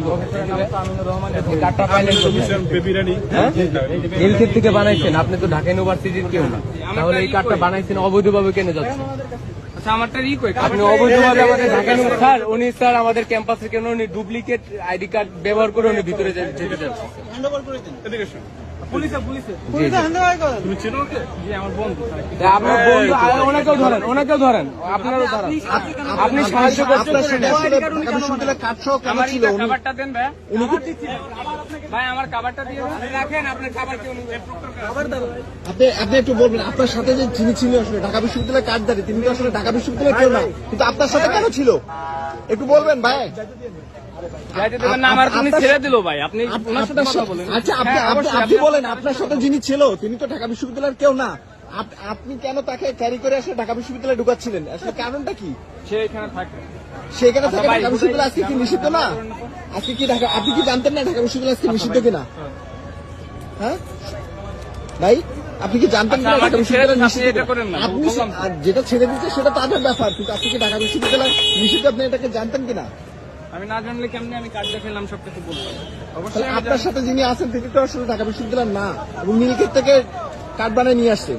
জানাবো। কার্ডটা পাইলেন নীলক্ষেত থেকে বানাইছেন, আপনি তো ঢাকা ইউনিভার্সিটির কেউ না, তাহলে এই কার্ডটা বানাইছেন অবৈধভাবে কেন যাচ্ছে? আপনি অবৈধভাবে আমাদের ঢাকা স্যার, উনি স্যার আমাদের ক্যাম্পাসে কেন উনি ডুপ্লিকেট আইডি কার্ড ব্যবহার করে উনি ভিতরে যেতে যাচ্ছে। আপনার বন্ধু, ওনাকেও ধরেন, ওনাকেও ধরেন, আপনারও ধরেন, আপনি সাহায্য করছেন। আপনি একটু বলবেন আপনার সাথে যে যিনি ছিল আসলে ঢাকা বিশ্ববিদ্যালয়ের কার্ডধারী, তিনি তো আসলে ঢাকা বিশ্ববিদ্যালয়ের কেউ না, কিন্তু আপনার সাথে কেন ছিল একটু বলবেন ভাই? আচ্ছা আপনি বলেন, আপনার সাথে যিনি ছিল তিনি তো ঢাকা বিশ্ববিদ্যালয়ের কেউ না, আপনি কেন তাকে ক্যারি করে আসলে ঢাকা বিশ্ববিদ্যালয়ে ঢুকাচ্ছিলেন? আসলে কারণটা কি? সেখানে থাকে ঢাকা বিশ্ববিদ্যালয় আজকে কি নিষিদ্ধ না? আজকে কি ঢাকা, আপনি কি জানতেন না ঢাকা বিশ্ববিদ্যালয় আজকে নিষিদ্ধ কিনা? হ্যাঁ ভাই, আপনি কি জানতেন না ঢাকা বিশ্ববিদ্যালয় নিষিদ্ধ? আপনি যেটা ছেড়ে দিচ্ছে সেটা তাদের ব্যাপার, কিন্তু আপনি কি ঢাকা বিশ্ববিদ্যালয় নিষিদ্ধ আপনি এটাকে জানতেন কিনা? আমি না জানলে কেমনি আমি কার্ড দেখালাম সবকিছু বলবো? আপনার সাথে যিনি আছেন তিনি তো আসলে ঢাকা বিশ্ববিদ্যালয় না, এবং নীলক্ষেত থেকে কার্ড বানিয়ে নিয়ে আসছে।